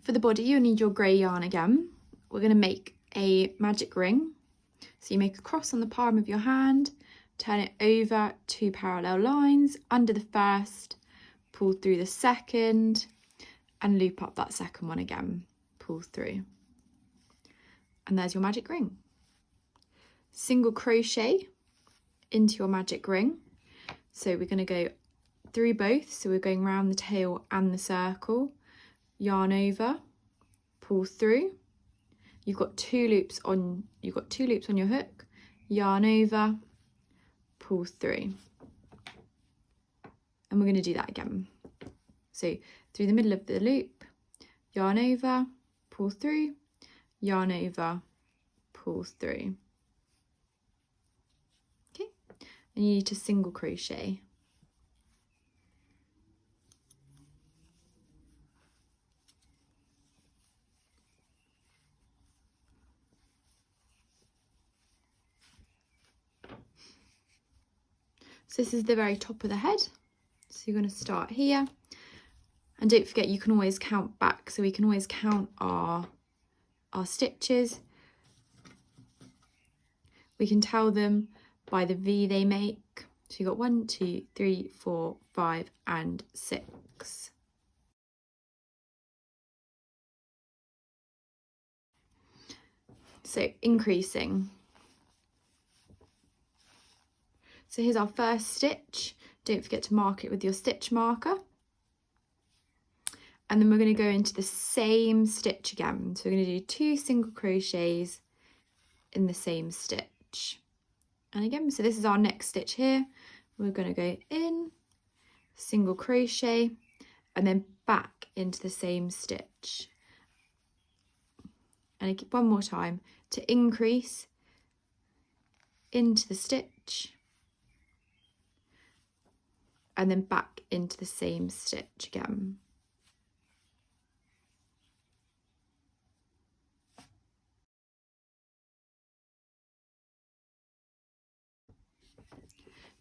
For the body, you'll need your grey yarn again. We're going to make a magic ring. So you make a cross on the palm of your hand, turn it over 2 parallel lines, under the first, pull through the second, and loop up that second one again, pull through. And there's your magic ring. Single crochet into your magic ring. So we're going to go through both, so we're going around the tail and the circle, yarn over, pull through. You've got two loops on your hook, yarn over, pull through. And we're going to do that again. So through the middle of the loop, yarn over, pull through, yarn over, pull through. Okay, and you need to single crochet. So this is the very top of the head. So you're going to start here. And don't forget, you can always count back. So we can always count our stitches. We can tell them by the V they make. So you've got 1, 2, 3, 4, 5, and 6. So increasing. So here's our first stitch. Don't forget to mark it with your stitch marker. And then we're going to go into the same stitch again. So we're going to do 2 single crochets in the same stitch. And again, so this is our next stitch here. We're going to go in, single crochet, and then back into the same stitch. And one more time, to increase into the stitch, and then back into the same stitch again.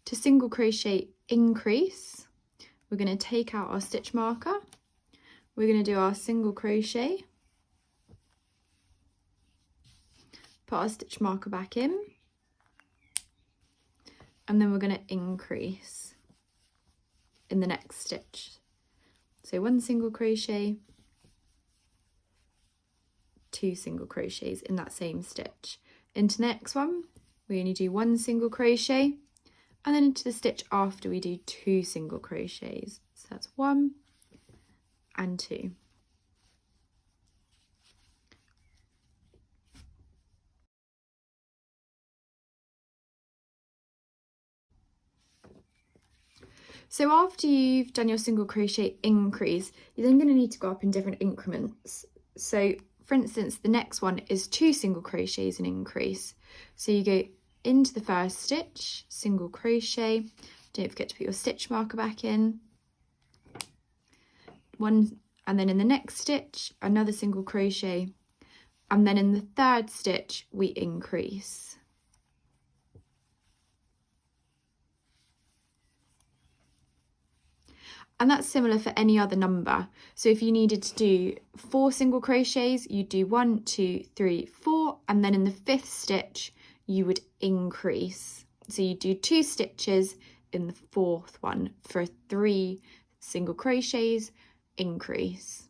To single crochet increase, we're going to take out our stitch marker. We're going to do our single crochet, put our stitch marker back in, and then we're going to increase in the next stitch. So 1 single crochet, 2 single crochets in that same stitch. Into the next one, we only do 1 single crochet, and then into the stitch after we do 2 single crochets. So that's 1 and 2. So after you've done your single crochet increase, you're then going to need to go up in different increments. So for instance, the next one is 2 single crochets and increase. So you go into the first stitch, single crochet, don't forget to put your stitch marker back in, 1, and then in the next stitch, another single crochet, and then in the third stitch, we increase. And that's similar for any other number. So if you needed to do 4 single crochets, you do 1, 2, 3, 4, and then in the 5th stitch, you would increase. So you do 2 stitches in the 4th one for 3 single crochets, increase.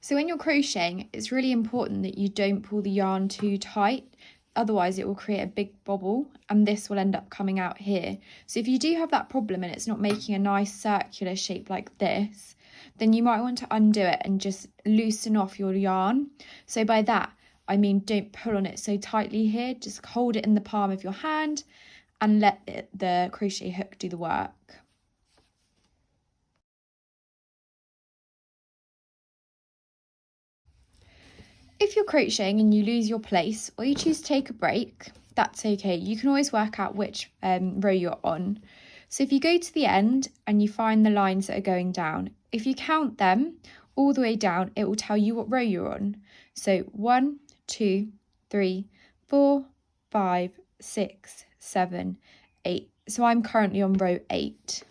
So when you're crocheting, it's really important that you don't pull the yarn too tight, otherwise it will create a big bobble and this will end up coming out here. So if you do have that problem and it's not making a nice circular shape like this, then you might want to undo it and just loosen off your yarn. So by that, I mean don't pull on it so tightly here, just hold it in the palm of your hand and let the crochet hook do the work. If you're crocheting and you lose your place or you choose to take a break, that's okay. You can always work out which row you're on. So if you go to the end and you find the lines that are going down, if you count them all the way down, it will tell you what row you're on. So 1, 2, 3, 4, 5, 6, 7, 8. So I'm currently on row 8.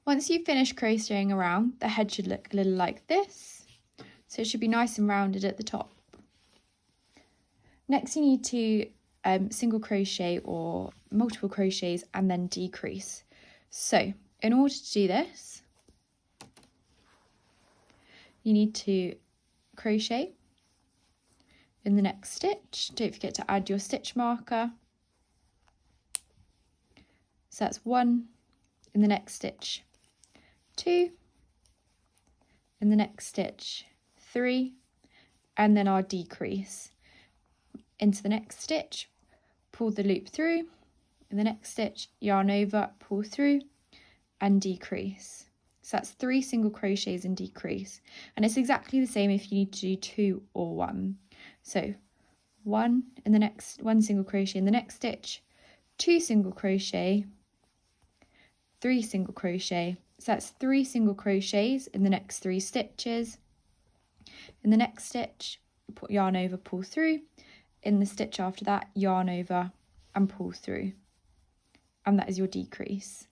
Once you've finished crocheting around, the head should look a little like this. So it should be nice and rounded at the top. Next you need to single crochet or multiple crochets and then decrease. So in order to do this, you need to crochet in the next stitch. Don't forget to add your stitch marker. So that's 1 in the next stitch, 2 in the next stitch, 3, and then our decrease. Into the next stitch, pull the loop through, in the next stitch, yarn over, pull through, and decrease. So that's 3 single crochets and decrease. And it's exactly the same if you need to do 2 or 1. So 1 in the next, 1 single crochet in the next stitch, 2 single crochet, 3 single crochet. So that's 3 single crochets in the next 3 stitches. In the next stitch, put yarn over, pull through. In the stitch after that, yarn over and pull through. And that is your decrease.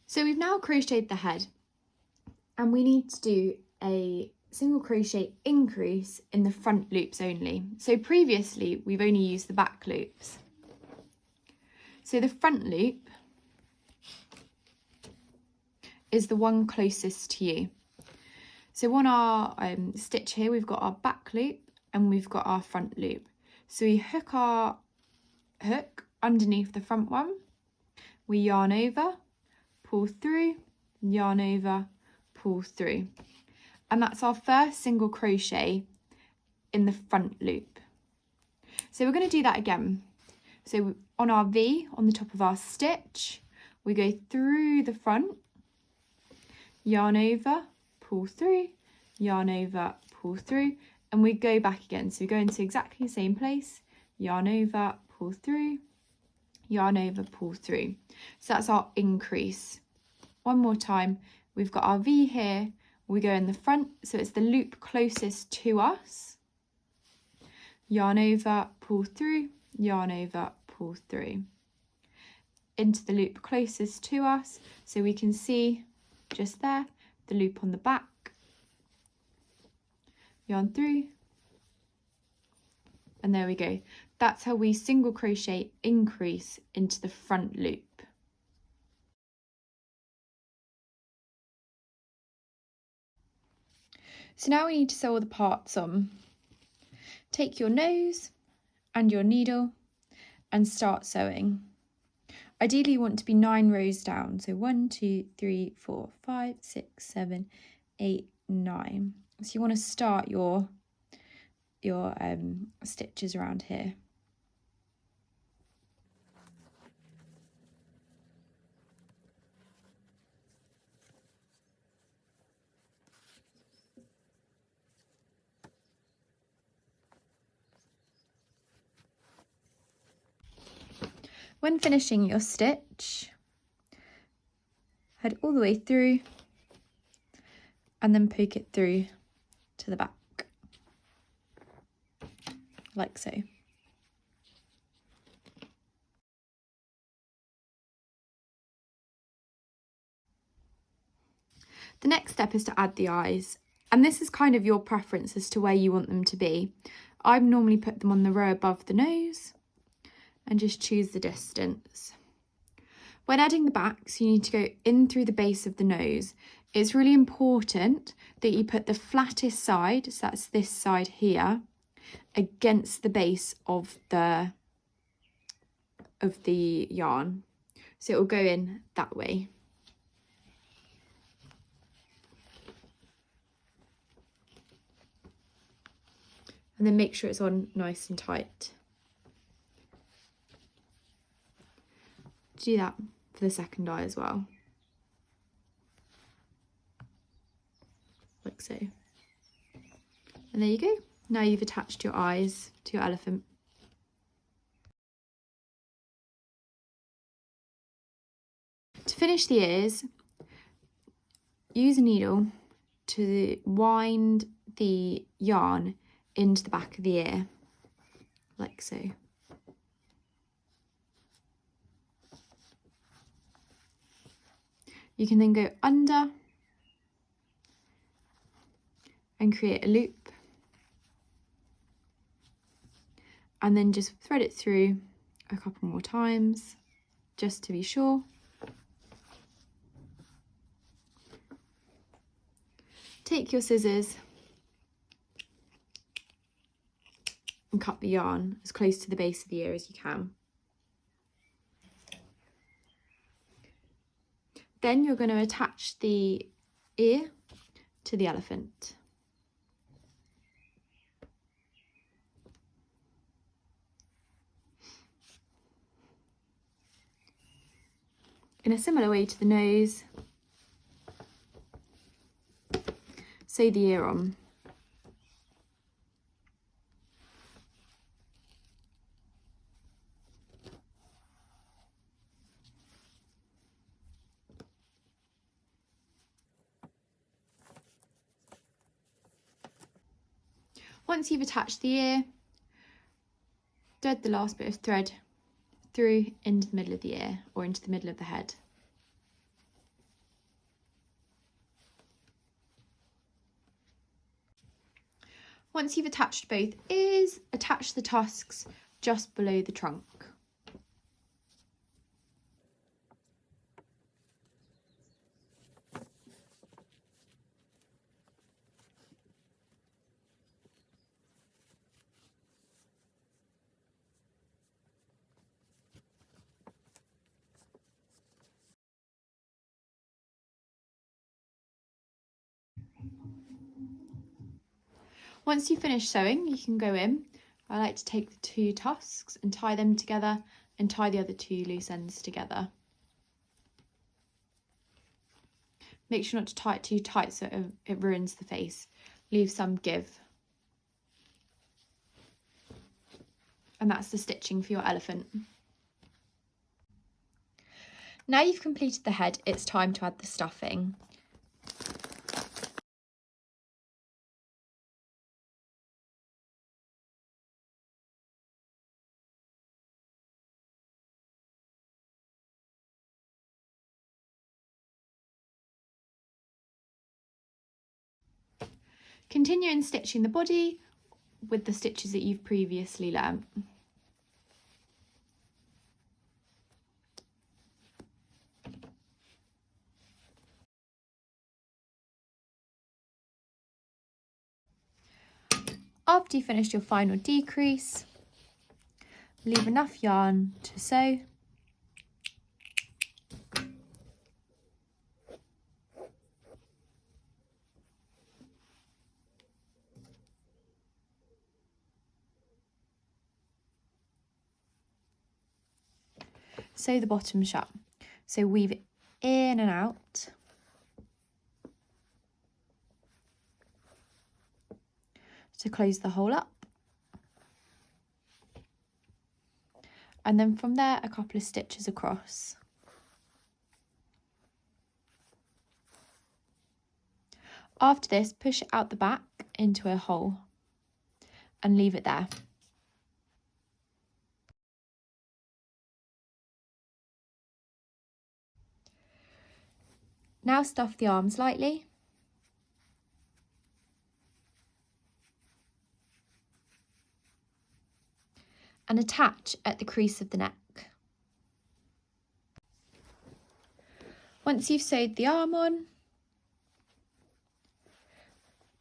So we've now crocheted the head and we need to do a single crochet increase in the front loops only. So previously we've only used the back loops. So the front loop is the one closest to you. So on our stitch here, we've got our back loop and we've got our front loop. So we hook our hook underneath the front one, we yarn over, pull through, yarn over, pull through. And that's our first single crochet in the front loop. So we're going to do that again. So on our V, on the top of our stitch, we go through the front, yarn over, pull through, yarn over, pull through, and we go back again. So we go into exactly the same place, yarn over, pull through, yarn over, pull through. So that's our increase. One more time, we've got our V here, we go in the front, so it's the loop closest to us, yarn over, pull through, yarn over, pull through, into the loop closest to us, so we can see just there, the loop on the back, yarn through, and there we go. That's how we single crochet increase into the front loop. So now we need to sew all the parts on. Take your nose and your needle and start sewing. Ideally you want to be 9 rows down, so 1, 2, 3, 4, 5, 6, 7, 8, 9. So you want to start your stitches around here. When finishing your stitch, head all the way through and then poke it through to the back, like so. The next step is to add the eyes, and this is kind of your preference as to where you want them to be. I normally put them on the row above the nose and just choose the distance. When adding the backs, you need to go in through the base of the nose. It's really important that you put the flattest side, so that's this side here, against the base of the yarn. So it will go in that way. And then make sure it's on nice and tight. Do that for the second eye as well. Like so. And there you go. Now you've attached your eyes to your elephant. To To finish the ears, use a needle to wind the yarn into the back of the ear, like so. You can then go under and create a loop, and then just thread it through a couple more times just to be sure. Take your scissors and cut the yarn as close to the base of the ear as you can. Then you're going to attach the ear to the elephant. In a similar way to the nose, sew the ear on. Once you've attached the ear, thread the last bit of thread through into the middle of the ear or into the middle of the head. Once you've attached both ears, attach the tusks just below the trunk. Once you've finished sewing, you can go in. I like to take the two tusks and tie them together and tie the other two loose ends together. Make sure not to tie it too tight so it ruins the face. Leave some give. And that's the stitching for your elephant. Now you've completed the head, it's time to add the stuffing. Continue in stitching the body with the stitches that you've previously learnt. After you've finished your final decrease, leave enough yarn to sew. Sew the bottom shut. So weave it in and out. To close the hole up. And then from there, a couple of stitches across. After this, push it out the back into a hole and leave it there. Now stuff the arms lightly. And attach at the crease of the neck. Once you've sewed the arm on,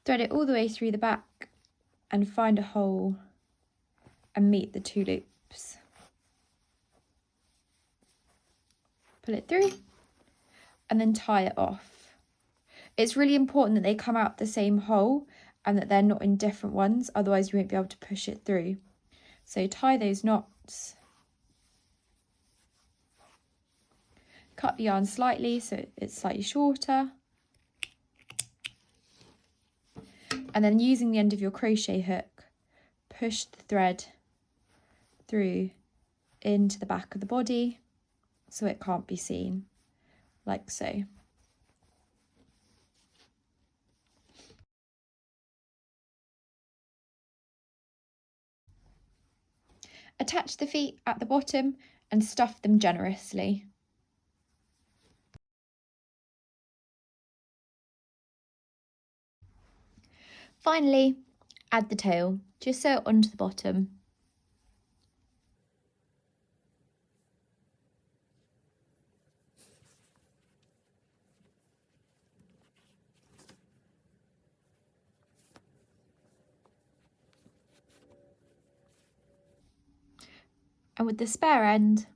thread it all the way through the back and find a hole and meet the two loops. Pull it through and then tie it off. It's really important that they come out the same hole and that they're not in different ones, otherwise you won't be able to push it through. So tie those knots, cut the yarn slightly so it's slightly shorter, and then using the end of your crochet hook, push the thread through into the back of the body so it can't be seen. like so. Attach the feet at the bottom and stuff them generously. Finally, add the tail, just sew it onto the bottom. And with the spare end,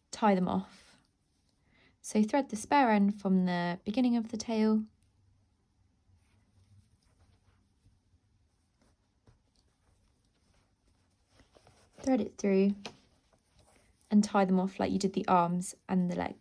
tie them off. So thread the spare end from the beginning of the tail thread it through and tie them off like you did the arms and the leg.